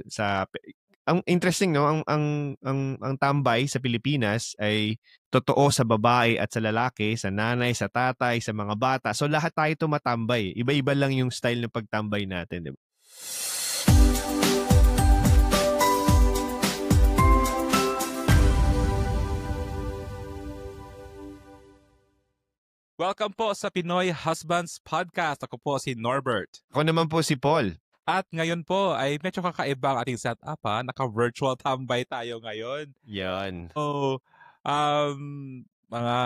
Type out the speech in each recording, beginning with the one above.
sa ang interesting, no, ang tambay sa Pilipinas ay totoo sa babae at sa lalaki, sa nanay, sa tatay, sa mga bata. So lahat tayo tumatambay. Iba-iba lang yung style ng pagtambay natin, di ba? Welcome po sa Pinoy Husbands Podcast. Ako po si Norbert. Ako naman po si Paul. At ngayon po ay medyo kakaiba ang ating setup ha. Naka-virtual tambay tayo ngayon. Yan. So, mga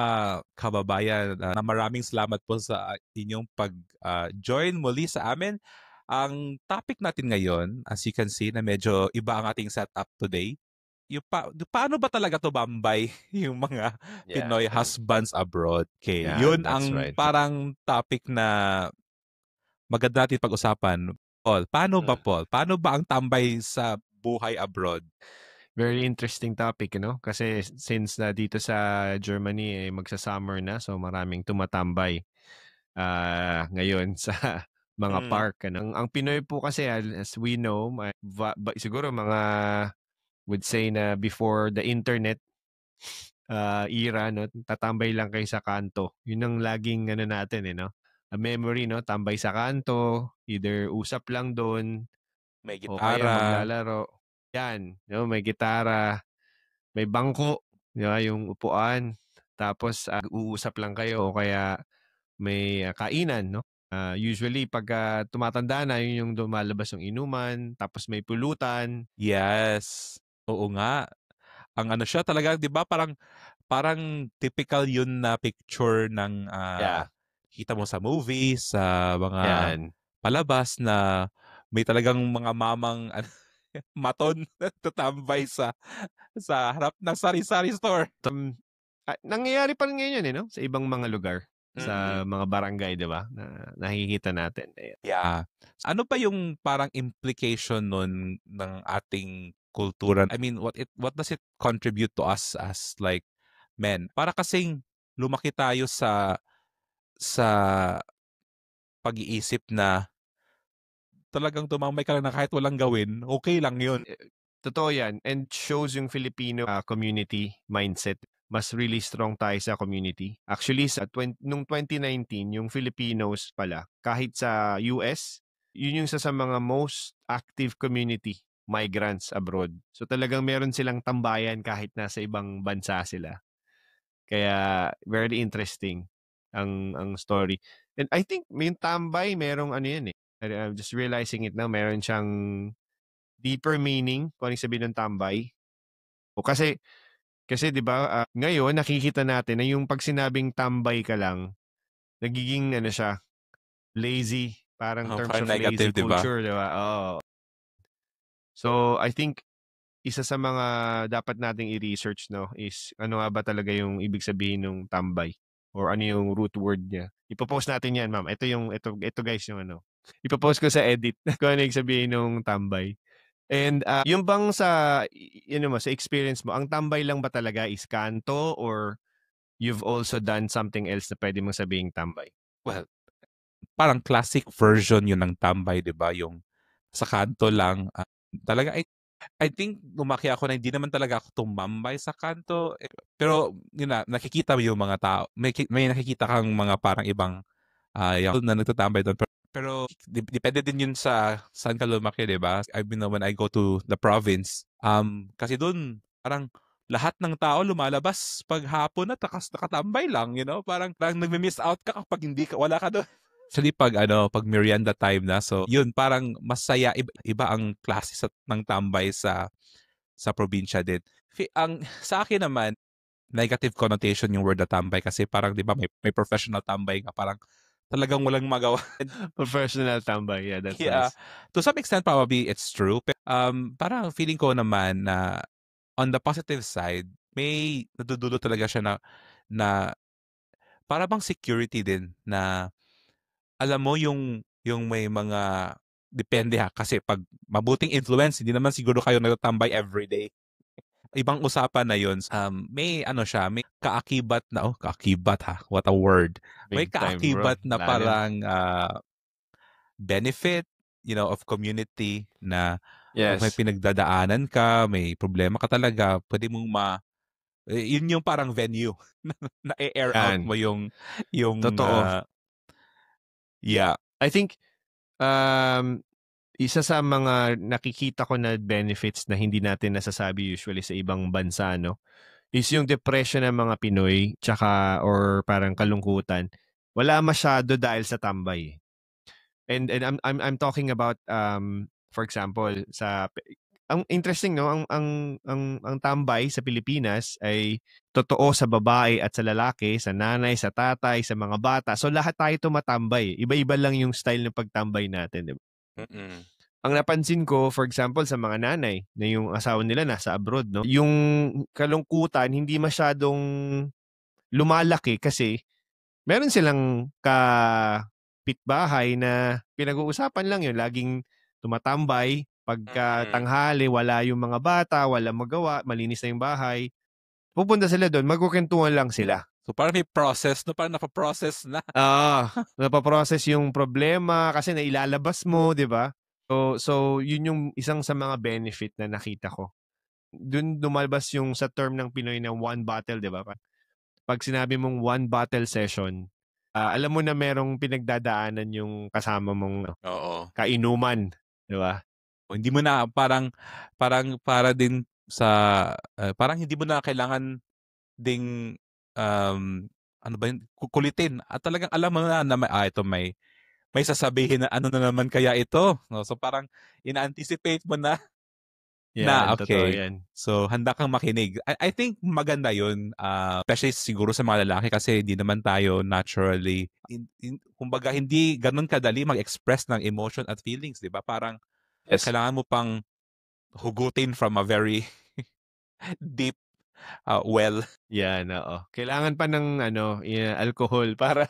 kababayan, na maraming salamat po sa inyong pag-join muli sa amin. Ang topic natin ngayon, as you can see, na medyo iba ang ating setup today. Paano ba talaga tumambay yung mga Pinoy husbands abroad? Okay, yun ang right. parang topic na maganda natin pag-usapan. Paul, paano ba ang tambay sa buhay abroad? Very interesting topic, no? Kasi since na dito sa Germany magsa-summer na, so maraming tumatambay ngayon sa mga park. Ano? Ang Pinoy po kasi, as we know, siguro mga would say na before the internet era, no, tatambay lang kayo sa kanto. Yun ang laging natin, no? A memory, no? Tambay sa kanto, either usap lang doon, may o kaya gitara, maglalaro. Yan, no? May gitara, may bangko, yung upuan. Tapos uusap lang kayo o kaya may kainan, no? Usually, pag tumatanda na, yun yung lumalabas yung inuman, tapos may pulutan. Yes. Oo nga. Ang ano siya talaga, 'di ba? Parang typical yun na picture ng kita mo sa movies, sa mga palabas na may talagang mga mamang maton tatambay sa harap ng sari-sari store. Nangyayari pa rin ngayon no? Sa ibang mga lugar. Sa mga barangay, di ba? Na nakikita natin. Yeah. Ano ba yung parang implication nun ng ating kultura? I mean, what does it contribute to us as like men? Para kasing lumaki tayo sa pag-iisip na talagang tumambay ka lang na kahit walang gawin, okay lang yun. Totoo yan. And shows yung Filipino community mindset. Mas really strong tayo sa community. Actually, nung 2019, yung Filipinos pala, kahit sa US, yun yung sa mga most active community migrants abroad. So talagang meron silang tambayan kahit nasa ibang bansa sila. Kaya very interesting ang story. And I think yung tambay, merong yan eh. I'm just realizing it now, meron siyang deeper meaning kung anong sabihin ng tambay. O kasi 'di ba, ngayon nakikita natin na yung pag sinabing tambay ka lang, nagiging siya, lazy, parang terms Parang of lazy negative, diba? culture, 'di ba? Oo. So, I think isa sa mga dapat nating i-research, no, is ano nga ba talaga yung ibig sabihin ng tambay or ano yung root word niya. Ipo-post natin 'yan, ma'am. Ito guys yung Ipo-post ko sa edit kung ano yung sabihin ng tambay. And yung bang sa sa experience mo, ang tambay lang ba talaga is kanto or you've also done something else na pwede mong sabihing tambay? Well, parang classic version yun ng tambay, 'di ba? Yung sa kanto lang. Talaga I think lumaki ako na hindi naman talaga ako tumambay sa kanto. Pero yun na, nakikita mo yung mga tao. May nakikita kang mga parang ibang yung na nagtatambay doon. Pero depende din yun sa saan ka lumaki, 'di ba? I mean, when I go to the province, kasi doon parang lahat ng tao lumalabas pag hapon at nakatambay lang, Parang nagmi-miss out ka kapag wala ka doon. Actually, pag merienda time na, so yun, parang masaya, iba ang klase ng tambay sa probinsya din. Sa akin naman, negative connotation yung word na tambay kasi parang, di ba, may professional tambay nga, parang talagang walang magawa. Professional tambay, yeah, that's nice. To some extent, probably it's true. Pero, parang feeling ko naman na on the positive side, may nadudulot talaga siya na para bang security din na alam mo yung may mga depende kasi pag mabuting influence, hindi naman siguro kayo nagtatambay everyday. Ibang usapan na yun. May may kaakibat na, kaakibat ha, what a word. May Big time, bro. kaakibat na parang benefit, of community na Pag may Yes. pinagdadaanan ka, may problema ka talaga, pwede mong yun yung parang venue na air out Yan. mo yung Totoo. yeah. I think, isa sa mga nakikita ko na benefits na hindi natin nasasabi usually sa ibang bansa, no, is yung depression ng mga Pinoy tsaka or parang kalungkutan. Wala masyado dahil sa tambay. And I'm talking about for example ang interesting, no, ang tambay sa Pilipinas ay totoo sa babae at sa lalaki, sa nanay, sa tatay, sa mga bata. So lahat tayo tumatambay. Iba-iba lang yung style ng pagtambay natin, 'di ba? Mm. Ang napansin ko, for example, sa mga nanay na yung asawa nila nasa abroad, no, yung kalungkutan hindi masyadong lumalaki kasi meron silang kapitbahay na pinag-uusapan lang yun. Laging tumatambay. Pagka Mm. tanghali, wala yung mga bata, wala magawa, malinis na yung bahay. Pupunta sila doon, magkukentuhan lang sila. So parang may process, no? Parang napaprocess na. Napaprocess yung problema kasi nailalabas mo, di ba? So yun yung isang sa mga benefit na nakita ko. Doon lumalabas yung sa term ng Pinoy na one bottle, di ba? Pag sinabi mong one bottle session, alam mo na merong pinagdadaanan yung kasama mong Oo. kainuman, di ba? O hindi mo na parang para din sa parang hindi mo na kailangan ding ano ba yun, kukulitin at talagang alam mo na may ito may sasabihin na ano na naman kaya ito, no? So parang ina-anticipate mo na Yan, totoo okay. yan. So handa kang makinig. I think maganda 'yun, especially siguro sa mga lalaki kasi hindi naman tayo naturally kumbaga hindi gano'n kadali mag-express ng emotion at feelings, 'di ba? Parang Yes. kailangan mo pang hugutin from a very deep well. Yan, oo. Kailangan pa ng alcohol para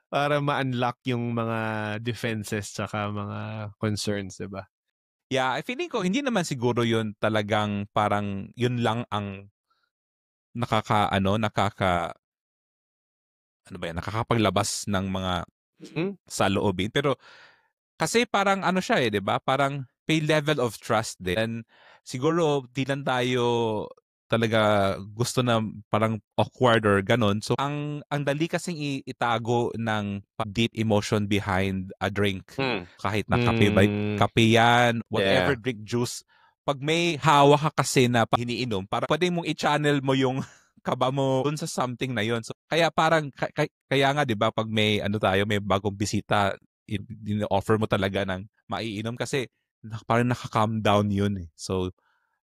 para ma-unlock yung mga defenses tsaka mga concerns, di ba? Yeah, feeling ko hindi naman siguro 'yun talagang parang 'yun lang ang ano ba 'yan, nakakapaglabas ng mga Hmm? saloobin. Pero kasi parang ano siya, 'di ba, parang may level of trust din. And siguro 'di lang tayo talaga gusto na parang awkward or gano'n. So ang dali kasing itago ng deep emotion behind a drink. Hmm. Kahit na kape 'yan, whatever Yeah. drink, juice. 'Pag may hawak ka kasi na iniinom, parang puwede mong i-channel mo yung kaba mo dun sa something na yun. So kaya parang kaya nga 'di ba 'pag may tayo, may bagong bisita, offer mo talaga ng maiinom kasi parang naka-calm down yun, eh. So,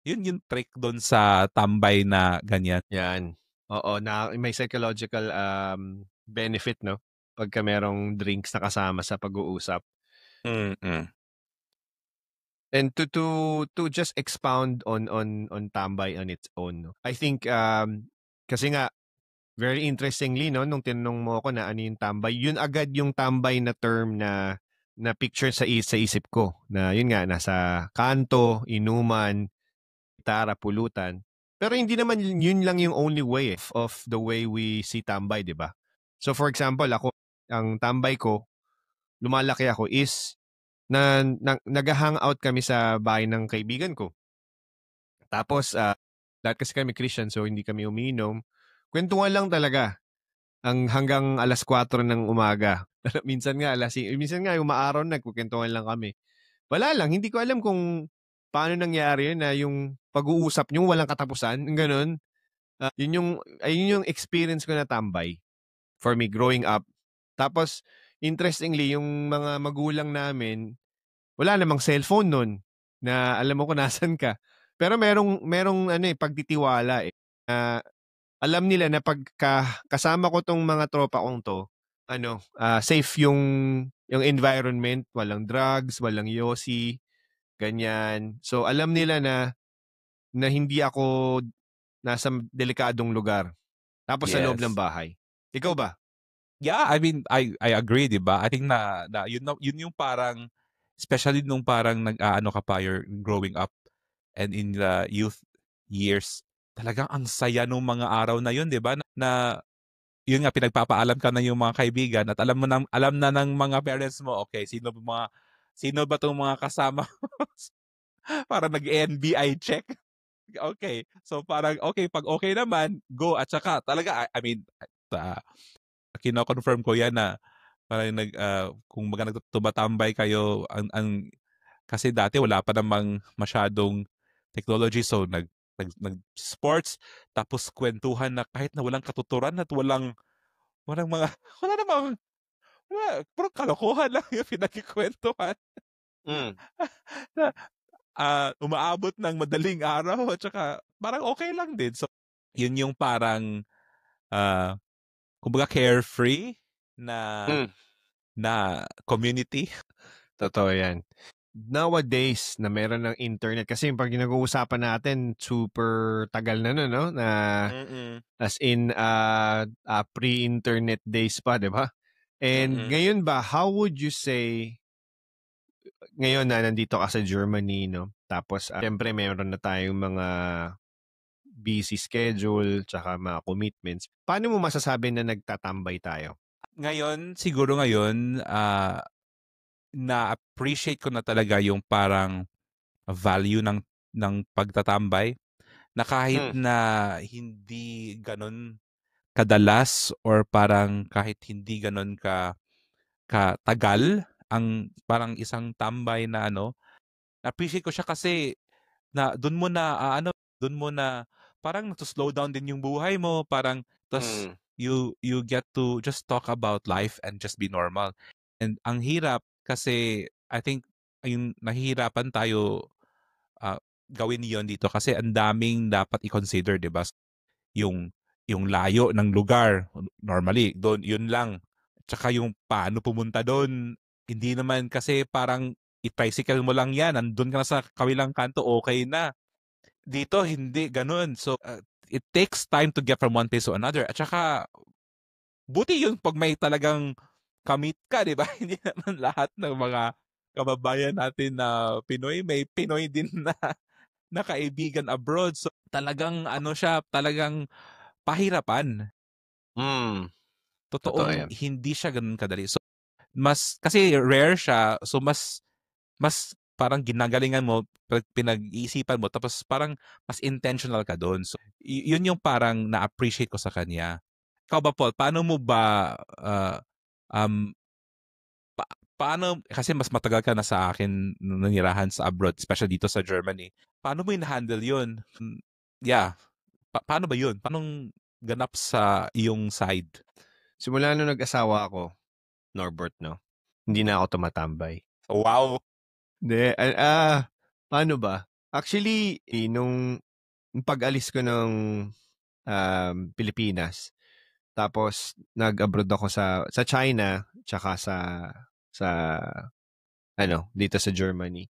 yun yung trick dun sa tambay na ganyan. Yan. Oo, na may psychological benefit, no? Pagka merong drinks na kasama sa pag-uusap. Mm. And to just expound on tambay on its own, no? I think kasi nga very interestingly, no, nung tinanong mo ako na ano yung tambay, yun agad yung tambay na term na picture sa isip ko. Na yun nga, nasa kanto, inuman, gitara, pulutan. Pero hindi naman yun lang yung only way of the way we see tambay, di ba? So for example, ako, ang tambay ko, lumalaki ako is nag-hangout kami sa bahay ng kaibigan ko. Tapos, lahat kasi kami Christian, so hindi kami umiinom. Kwentuhan lang talaga hanggang 4:00 ng umaga. Minsan nga umaaraw na nagkukuwentuhan lang kami. Wala lang, hindi ko alam kung paano nangyari yun na yung pag-uusap niyo walang katapusan, gano'n. Ayun yung experience ko na tambay for me growing up. Tapos interestingly, yung mga magulang namin, wala namang cellphone nun na alam mo kung nasaan ka. Pero merong pagtitiwala, eh. Alam nila na pagka kasama ko 'tong mga tropa kong 'to, safe yung environment, walang drugs, walang yosi, ganyan. So alam nila na hindi ako nasa delikadong lugar. Tapos sa loob ng Yes. bahay. Ikaw ba? Yeah, I mean, I agree, 'di ba? I think na yun yung parang especially nung parang nag-aano ka pa, you're growing up and in the youth years, talagang ang saya nung mga araw na yun, 'di ba? Na yun nga, pinagpapaalam ka na yung mga kaibigan at alam na ng mga parents mo, okay, sino ba 'tong mga kasama Parang nag-NBI check. Okay. So parang, okay, pag okay naman, go. At saka talaga, I mean, uh, kino-confirm ko yan na parang kung baga tumatambay kayo, kasi dati wala pa namang masyadong technology. So nag-sports, tapos kwentuhan na kahit na walang katuturan at walang mga, wala namang, puro kalokohan lang yung pinagkikwentuhan. Mm. Na, umaabot ng madaling araw at saka parang okay lang din. So, yun yung parang, kumbaga carefree na Mm. na community. Totoo yan. Nowadays, na meron ng internet, kasi yung pag nag-uusapan natin, super tagal na nun, no? Na, as in, pre-internet days pa, di ba? And ngayon ba, how would you say, ngayon na nandito ka sa Germany, no? Tapos, syempre, meron na tayong mga busy schedule, tsaka mga commitments. Paano mo masasabi na nagtatambay tayo? Ngayon, siguro ngayon, na-appreciate ko na talaga yung parang value ng pagtatambay, na kahit na hindi ganun kadalas or parang kahit hindi ganun katagal ang parang isang tambay na appreciate ko siya kasi na doon mo na parang to slow down din yung buhay mo, parang tas you get to just talk about life and just be normal. And ang hirap kasi I think yung nahihirapan tayo gawin yon dito kasi ang daming dapat i-consider, 'di ba? Yung yung layo ng lugar, normally doon yun lang. Tsaka yung paano pumunta doon, hindi naman kasi parang i-tricycle mo lang yan, nandun ka na sa kabilang kanto, okay na. Dito, hindi ganun. So, it takes time to get from one place to another. At saka, buti yun pag may talagang kamit ka, di ba? Hindi naman lahat ng mga kababayan natin na Pinoy, may Pinoy din na kaibigan abroad. So, talagang talagang pahirapan. Totoo Totoong yan. hindi siya ganun kadali. So, kasi rare siya, so mas parang ginagalingan mo, pinag-iisipan mo, tapos parang mas intentional ka doon. So, yun yung parang na-appreciate ko sa kanya. Ikaw ba, Paul, paano mo ba, um, paano, kasi mas matagal ka na sa akin nanirahan sa abroad, especially dito sa Germany. Paano mo in-handle yun? Yeah. Paano ba yun? Paano ganap sa iyong side? Simula nung nag-asawa ako, Norbert, no? Hindi na ako tumatambay. Wow! Hindi, paano ba? Actually, nung pag-alis ko ng Pilipinas, tapos nag-abroad ako sa China, tsaka sa dito sa Germany.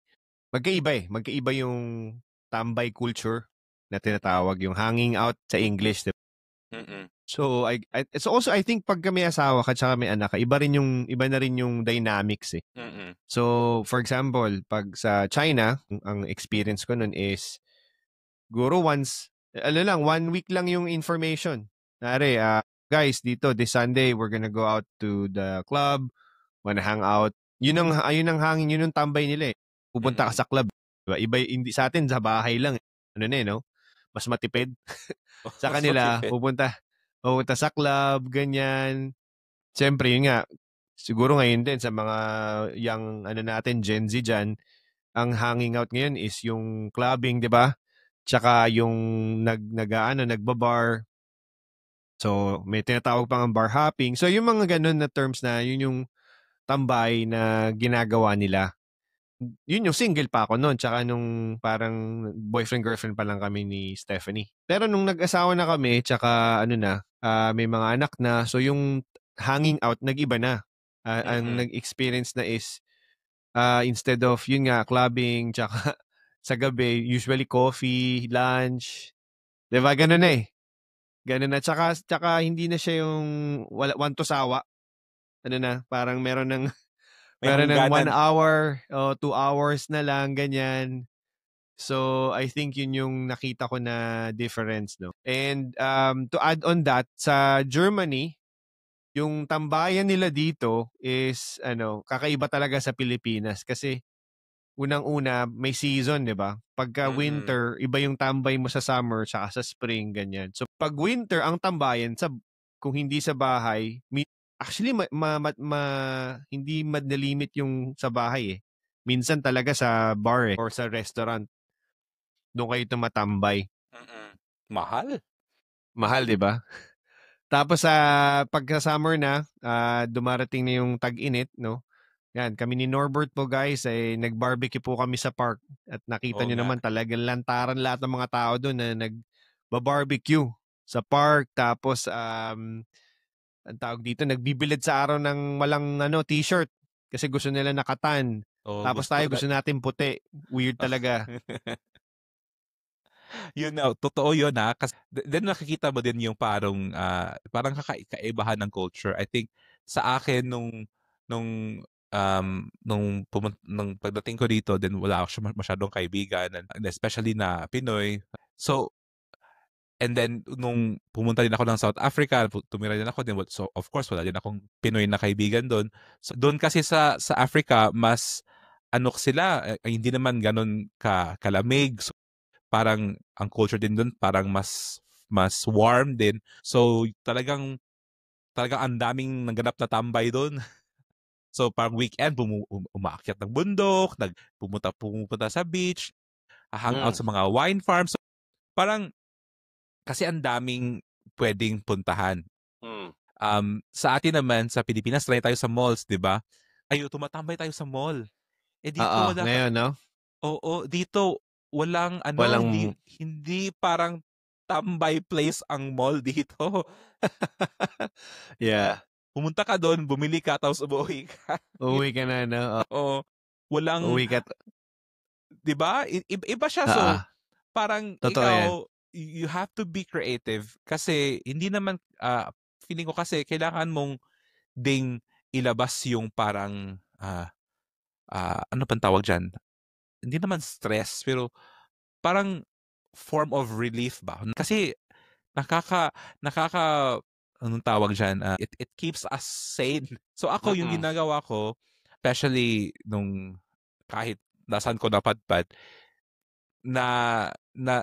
Magkaiba yung tambay culture na tinatawag, yung hanging out sa English. So it's also, I think, pag may asawa ka tsaka may anak ka, iba na rin yung dynamics eh. So for example, pag sa China, ang experience ko nun is guro once, 1 week lang yung information. Nare, guys, dito this Sunday we're gonna go out to the club, wanna hang out. Yun ang hangin, yun ang tambay nila eh. Pupunta ka sa club. Diba? Iba, hindi sa atin, sa bahay lang. Ano na eh, no? Mas matipid. Sa kanila, pupunta sa club, ganyan. Siyempre, yun nga, siguro ngayon din sa mga young natin, Gen Z dyan, ang hanging out ngayon is yung clubbing, di ba? Tsaka yung nagbabar. So, may tinatawag pang bar hopping. So, yung mga ganun na terms na, yun yung tambay na ginagawa nila. Yun yung single pa ako noon, tsaka nung parang boyfriend-girlfriend pa lang kami ni Stephanie. Pero nung nag-asawa na kami, tsaka may mga anak na, so yung hanging out, nag-iba na. Ang nag-experience na is, instead of, yun nga, clubbing, tsaka sa gabi, usually coffee, lunch, diba? Ganun na eh. Ganun na. Tsaka hindi na siya yung one to sawa. Parang meron ng May Meron ng 1 hangganan. hour o 2 hours na lang, ganyan. So, I think yun yung nakita ko na difference, no? And to add on that, sa Germany, yung tambayan nila dito is, kakaiba talaga sa Pilipinas. Kasi unang-una may season, 'di ba? Pagka winter, iba yung tambay mo sa summer tsaka sa spring, ganyan. So pag winter ang tambayan sa kung hindi sa bahay, actually hindi madalimit yung sa bahay eh. Minsan talaga sa bar or sa restaurant doon kayo tumatambay. Mahal. Mahal, 'di ba? Tapos sa pagka summer na, dumarating na yung tag-init, no? Yan, kami ni Norbert po guys ay nag-barbecue po kami sa park at nakita Oo nyo nga. naman talagang lantaran lahat ng mga tao doon na nag-barbecue sa park. Tapos ang tawag dito, nagbibilid sa araw ng walang t-shirt kasi gusto nila nakatan. Oo, Tapos gusto tayo na. gusto natin puti. Weird talaga. Yun na, totoo yun kasi then nakikita mo din yung parang kakaibahan ng culture. I think sa akin nung pagdating ko dito, then wala ako masyadong kaibigan, and especially na Pinoy. So, and then nung pumunta din ako ng South Africa, tumira din ako din. So, of course, wala din akong Pinoy na kaibigan doon. So, doon kasi sa Africa, mas sila, hindi naman ganun kalamig. So, parang ang culture din doon parang mas warm din. So, talagang ang daming naganap na tambay doon. So, parang weekend, umaakyat ng bundok, pumupunta sa beach, hangout sa mga wine farms. So, parang, kasi ang daming pwedeng puntahan. Sa atin naman, sa Pilipinas, try tayo sa malls, di ba? Tumatambay tayo sa mall. Dito Oo, wala ngayon, no? Oo, dito walang hindi Walang... hindi parang tambay place ang mall dito. yeah. Pumunta ka doon, bumili ka, tapos umuwi ka. Uwi ka na, no? Oo. Walang, Uwi ka. 'di ba? Iba siya. So, Ah, parang totoo yan. ikaw, you have to be creative kasi hindi naman, feeling ko kasi kailangan mong ding ilabas yung parang, ano pang tawag diyan? Hindi naman stress, pero parang form of relief ba? Kasi nakaka nakaka anong tawag diyan, it keeps us sane. So ako yung ginagawa ko, especially nung kahit nasaan ko napadpad, na na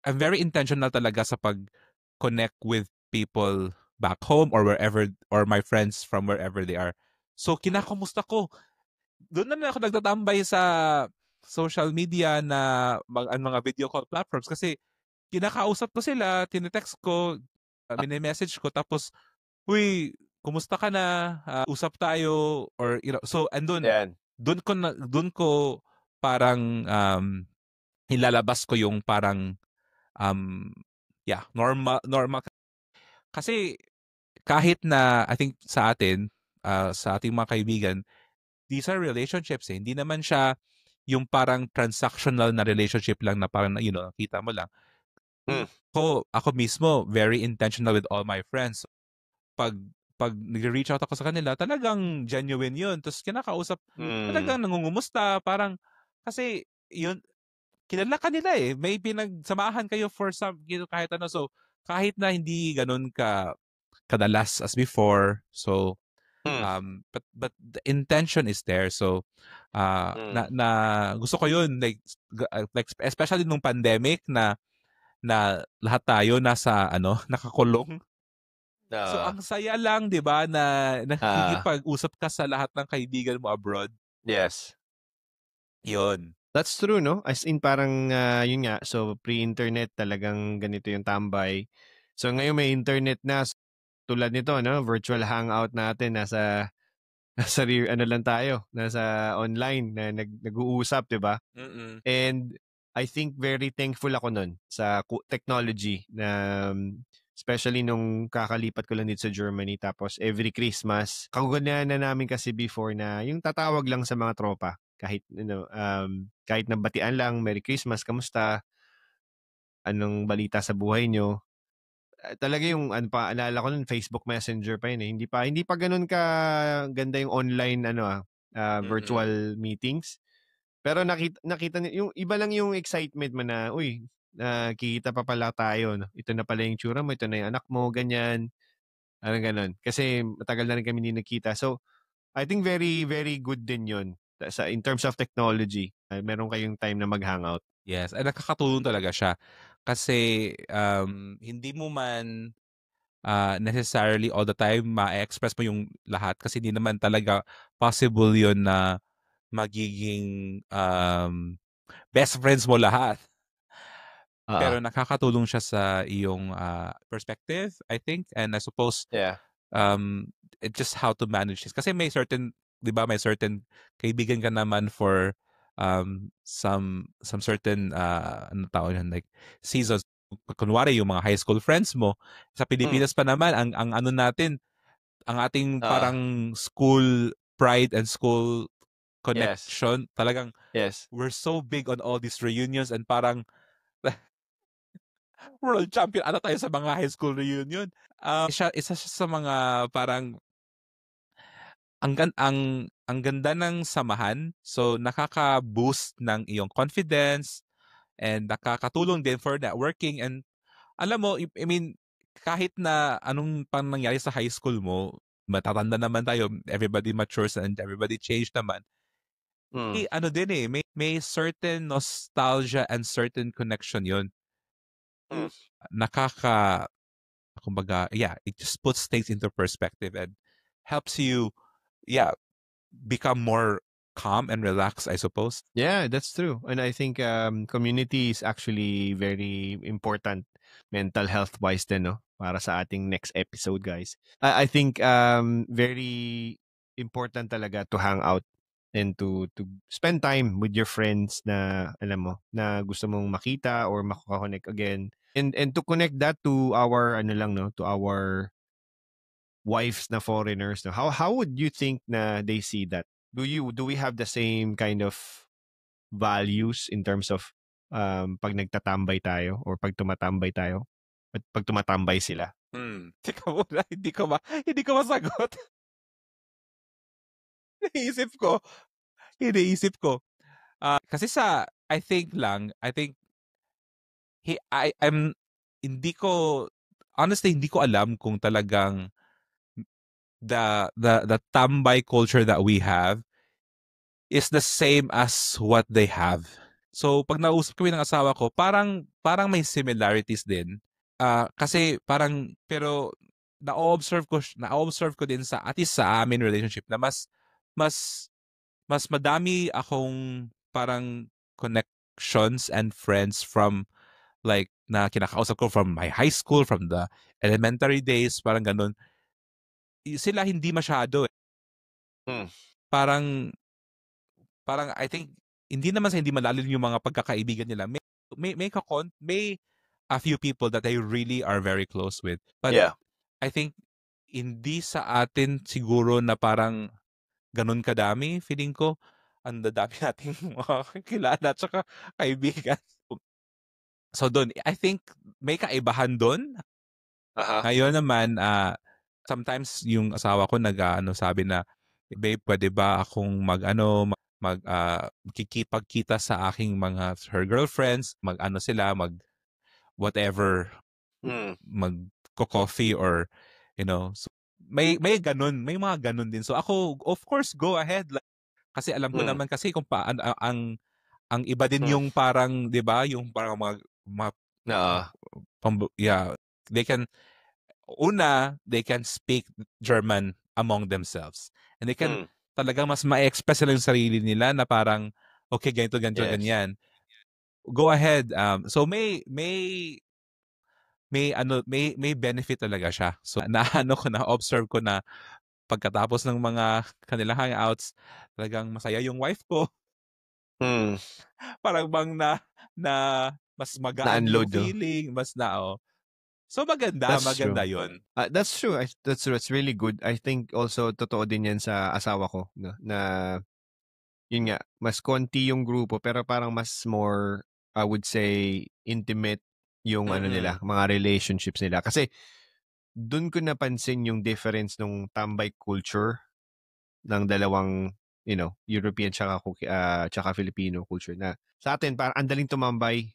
I'm very intentional talaga sa pag-connect with people back home or wherever, or my friends from wherever they are. So kinakamusta ko. Doon na ako nagtatambay sa social media na ang mga video call platforms kasi kinakausap ko sila, tinetext ko, mini-message ko, tapos, "Uy, kumusta ka na? Usap tayo," or so andun, Yan. doon ko parang ilalabas ko yung parang um yeah, normal kasi kahit na I think sa atin, sa ating mga kaibigan, these are relationships eh. Hindi naman siya yung parang transactional na relationship lang na parang nakita mo lang. Ako mismo, very intentional with all my friends. Pag nag-reach out ako sa kanila, talagang genuine yun. Tapos kinakausap, talagang nangungumusta, parang, kasi yun, kilala ka nila eh. May pinagsamahan kayo for kahit ano. So, kahit na hindi ganun kadalas as before. So, but the intention is there. So, na gusto ko yun, like especially nung pandemic na lahat tayo nasa nakakulong. So ang saya lang, 'di ba, na nakikipag-usap ka sa lahat ng kaibigan mo abroad. Yes. 'Yun. That's true, no? As in parang, yun nga, so pre-internet talagang ganito yung tambay. So ngayon may internet na, tulad nito, no? Virtual hangout natin, nasa ano lang tayo, nasa online na nag-uusap, 'di ba? Mm. And I think very thankful ako nun sa technology na especially nung kakalipat ko lang dito sa Germany, tapos every Christmas, kaganahan na namin kasi before na yung tatawag lang sa mga tropa kahit kahit nabatian lang, Merry Christmas, kamusta? Anong balita sa buhay nyo? Talaga yung paalala ko nun, Facebook Messenger pa yun eh. Hindi pa ganoon ka ganda yung online virtual meetings. Pero nakita yung iba lang yung excitement mo na, uy, kikita pa pala tayo, no? Ito na pala yung tsura mo, ito na yung anak mo, ganyan. Parang ganun. Kasi matagal na rin kami hindi nagkita. So, I think very, very good din yun. In terms of technology, meron kayong time na mag-hangout. Yes, ay nakakatulong talaga siya. Kasi hindi mo man necessarily all the time ma-express mo yung lahat kasi hindi naman talaga possible yun na magiging best friends mo lahat. Oo. Pero nakakatulong siya sa iyong perspective, I think. And I suppose Yeah. it's just how to manage this. Kasi may certain, di ba, may certain kaibigan ka naman for some certain, ano tawag yun, like seasons. Kunwari, yung mga high school friends mo. Sa Mm. Pilipinas pa naman, ang ano natin, ang ating Oo. parang school pride and school Yes. connection, talagang Yes. we're so big on all these reunions and parang world champion ano tayo sa mga high school reunion. Isa siya sa mga parang ang ganda ng samahan. So nakaka-boost ng iyong confidence and nakakatulong din for networking and alam mo, I mean, kahit na anong pang nangyari sa high school mo, matatanda naman tayo, everybody matures and everybody changed naman. Mm. Ano din may certain nostalgia and certain connection yun. Mm. Kumbaga, yeah, it just puts things into perspective and helps you, yeah, become more calm and relaxed, I suppose. Yeah, that's true. And I think community is actually very important mental health wise din, no? Para sa ating next episode, guys. I think very important talaga to hang out and to spend time with your friends na alam mo na gusto mong makita or makakonect again and to connect that to our ano lang no to our wives na foreigners no how would you think na they see that do we have the same kind of values in terms of pag nagtatambay tayo or pag tumatambay tayo at pag tumatambay sila. Teka muna, hindi ko masagot. Iniisip ko, iniisip ko. Kasi I think, I'm, hindi ko, honestly, hindi ko alam kung talagang the tambay culture that we have is the same as what they have. So, pag nausap kami ng asawa ko, parang may similarities din. Kasi parang, pero na-observe ko din sa, at least sa amin relationship, na mas, mas madami akong parang connections and friends from, like, na kinakausap ko from my high school, from the elementary days, parang ganun. Sila hindi masyado. Mm. Parang, parang I think, hindi naman sa hindi malalim yung mga pagkakaibigan nila. May a few people that I really are very close with. But Yeah. I think hindi sa atin siguro na parang ganun kadami. Feeling ko, ang dadami nating mga kilala at saka kaibigan. So doon, I think may kaibahan doon. Aha. Ngayon naman, sometimes yung asawa ko sabi na, babe, pwede ba akong kikipagkita sa aking her girlfriends, sila, whatever, Mm. magko-coffee or, so, may ganun, may mga ganun din. So ako, of course, go ahead. Like, kasi alam ko Mm. naman kasi kung paano, ang iba din Mm. yung parang, di ba, yung parang Oo. yeah, they can speak German among themselves. And they can Mm. talagang mas ma-express sila yung sarili nila na parang, okay, ganito, ganito, Yes. ganyan. Go ahead. So may benefit talaga siya. So na-observe ko na pagkatapos ng mga kanilang hangouts, talagang masaya yung wife ko. Mm. Parang bang na mas magaan yung Na-unload, no? feeling, So maganda That's true. yun. That's true. That's true. It's really good. I think also totoo din yan sa asawa ko no? Na yun nga, mas konti yung grupo pero parang mas more, I would say, intimate yung ano Mm-mm. nila, mga relationships nila. Kasi doon ko napansin yung difference nung tambay culture ng dalawang, European tsaka Filipino culture na sa atin parang andaling tumambay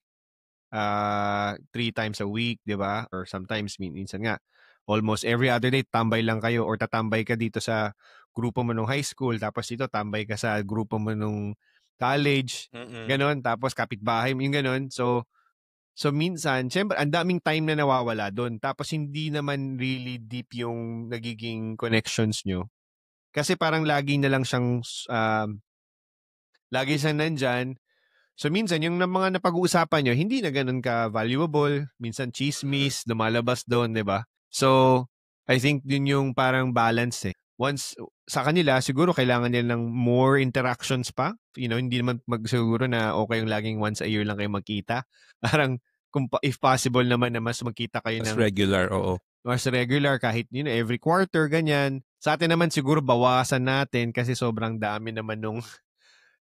3 times a week, 'di ba? Or sometimes minsan nga almost every other day tambay lang kayo or tatambay ka dito sa grupo mo nung high school, tapos ito tambay ka sa grupo mo nung college, ganon, tapos kapitbahay mo, yung ganon. So minsan, syempre, ang daming time na nawawala doon. Tapos hindi naman really deep yung nagiging connections nyo. Kasi parang lagi siyang nandyan. So minsan, yung mga napag-uusapan nyo, hindi na ganun ka-valuable. Minsan chismis, lumalabas doon, di ba? So, I think din yung parang balance eh. Once, sa kanila, siguro kailangan nila ng more interactions pa. Hindi naman siguro na okay yung laging once a year lang kayo magkita. Parang, if possible naman na mas magkita kayo Mas ng regular, oo. mas regular kahit every quarter, ganyan. Sa atin naman siguro bawasan natin kasi sobrang dami naman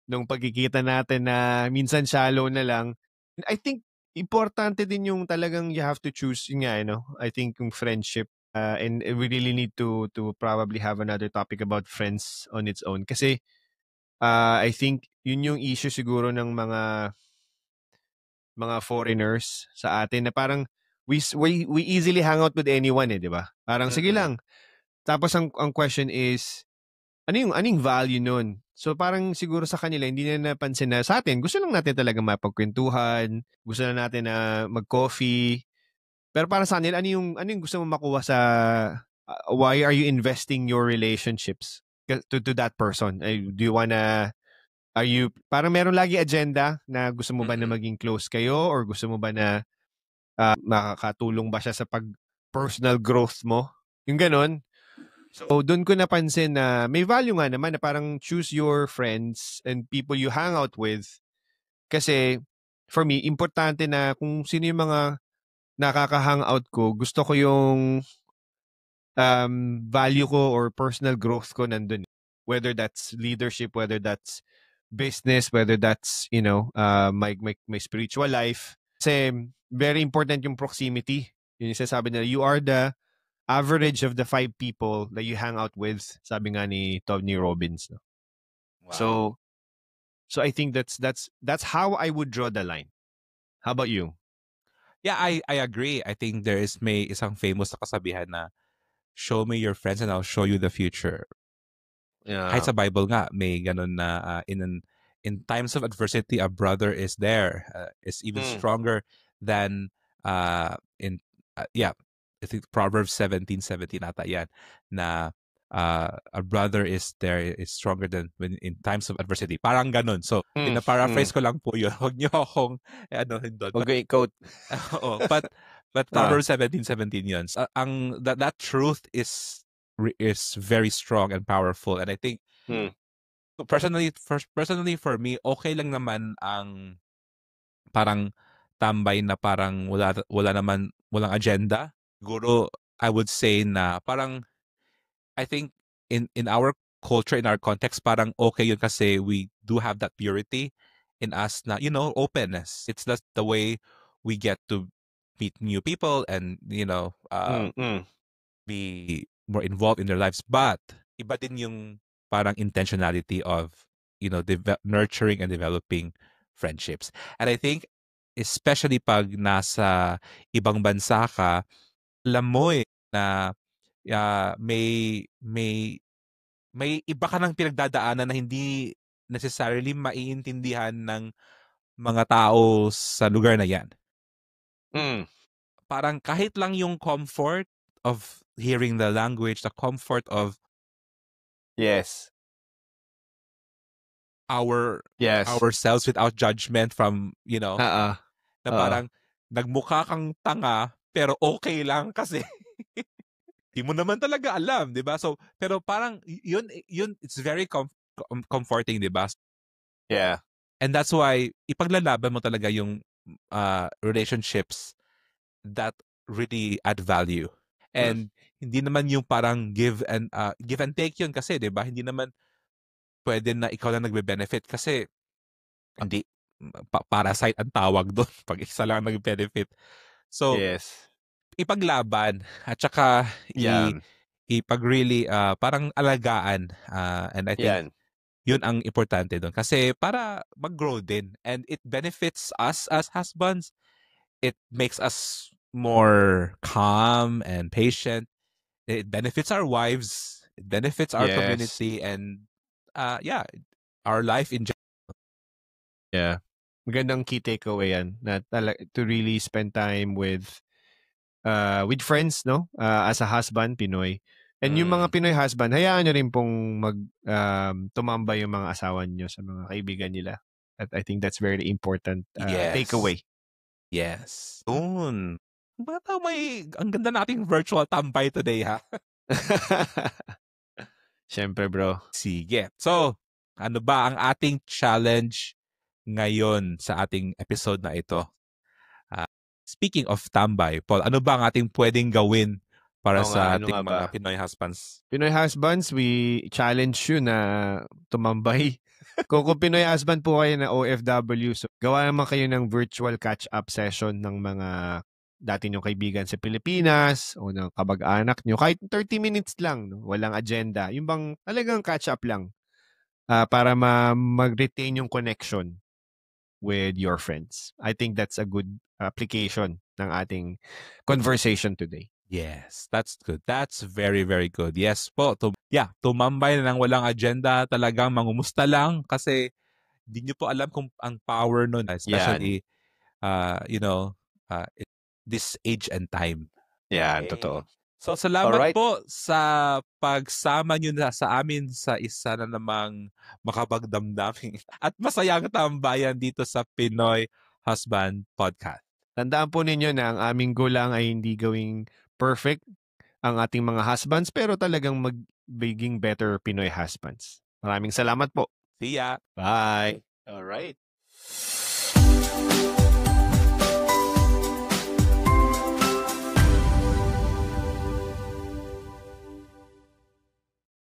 nung pagkikita natin na minsan shallow na lang. I think importante din yung talagang you have to choose yun nga, I think yung friendship and we really need to probably have another topic about friends on its own kasi I think yun yung issue siguro ng mga foreigners sa atin na parang we easily hang out with anyone di ba? Parang sige lang. Tapos ang question is anong value nun? So parang siguro sa kanila hindi na napansin na sa atin gusto lang natin talaga mapagkwentuhan, gusto lang natin na mag-coffee. Pero para sa kanila ano yung gusto mo makuha sa why are you investing your relationships to that person? Do you wanna parang meron lagi agenda na gusto mo ba na maging close kayo or gusto mo ba na makakatulong ba siya sa personal growth mo? Yung ganon. So, doon ko napansin na may value nga naman na parang choose your friends and people you hang out with. Kasi, for me, importante na kung sino yung mga nakaka-hangout ko, gusto ko yung value ko or personal growth ko nandun. Whether that's leadership, whether that's business, whether that's, my spiritual life. Kasi, very important yung proximity. Yung sasabi nila, you are the average of the 5 people that you hang out with, sabi nga ni Tony Robbins. No? Wow. So I think that's how I would draw the line. How about you? Yeah, I agree. I think may isang famous na kasabihan na show me your friends and I'll show you the future. Kahit Yeah. sa Bible nga may ganun na in times of adversity a brother is there, is even stronger than in I think Proverbs 17:17 ata yan na a brother is there is stronger than when in times of adversity. Parang ganun. So, pina-paraphrase ko lang po yun. Huwag niyo akong doon. Okay, quote. But Proverbs 17:17 yun. So, that truth is very strong and powerful, and I think personally for me okay lang naman ang parang tambay na parang walang agenda. Siguro I would say na parang I think in our culture, in our context, parang okay yun kasi we do have that purity in us na openness. It's just the way we get to meet new people and be more involved in their lives. But iba din yung parang intentionality of nurturing and developing friendships. And I think especially pag nasa ibang bansa ka, alam mo na may iba ka ng pinagdadaanan na hindi necessarily maiintindihan ng mga tao sa lugar na yan. Parang kahit lang yung comfort of hearing the language, the comfort of ourselves without judgment from, na parang nagmukha kang tanga pero okay lang kasi di mo naman talaga alam, 'di ba? So, pero parang yun it's very comforting, 'di ba? Yeah. And that's why ipaglalaban mo talaga yung relationships that really add value. And hindi naman yung parang give and take yun kasi, 'di ba? Hindi naman pwede na ikaw lang nagbe-benefit kasi hindi parasite ang tawag doon pag isa lang nag-benefit. So, ipaglaban at saka ipag-really parang alagaan and I think yun ang importante doon kasi para mag-grow din and it benefits us as husbands. It makes us more calm and patient. It benefits our wives It benefits our Yes. community and yeah, our life in general. Yeah. Magandang key takeaway yan na to really spend time with friends, no? As a husband, Pinoy. And yung mga Pinoy husband, hayaan nyo rin pong tumambay yung mga asawa nyo sa mga kaibigan nila. At I think that's very important takeaway. Yes. Bata ang ganda nating virtual tambay today, ha? Siyempre, bro. Sige. So, ano ba ang ating challenge ngayon sa ating episode na ito? Speaking of tambay, Paul, ano ba ang ating pwedeng gawin para sa ating mga Pinoy husbands? Pinoy husbands, we challenge you na tumambay. Kung Pinoy husband po kayo na OFW, so gawa naman kayo ng virtual catch-up session ng mga dati nyong kaibigan sa Pilipinas o ng kabag-anak nyo. Kahit 30 minutes lang, no? Walang agenda. Yung bang talagang catch-up lang para mag-retain yung connection with your friends. I think that's a good application ng ating conversation today. Yes, that's good. That's very, very good. Yes po. Tumambay na ng walang agenda, talagang mangumusta lang kasi di nyo po alam kung ang power nun, especially, this age and time. Yan, totoo. So, salamat po sa pagsama nyo na sa amin sa isa na namang makapagdamdaming at masayang tambayan dito sa Pinoy Husband Podcast. Tandaan po ninyo na ang aming goal lang ay hindi gawing perfect ang ating mga husbands pero talagang magiging better Pinoy husbands. Maraming salamat po. See ya. Bye. All right.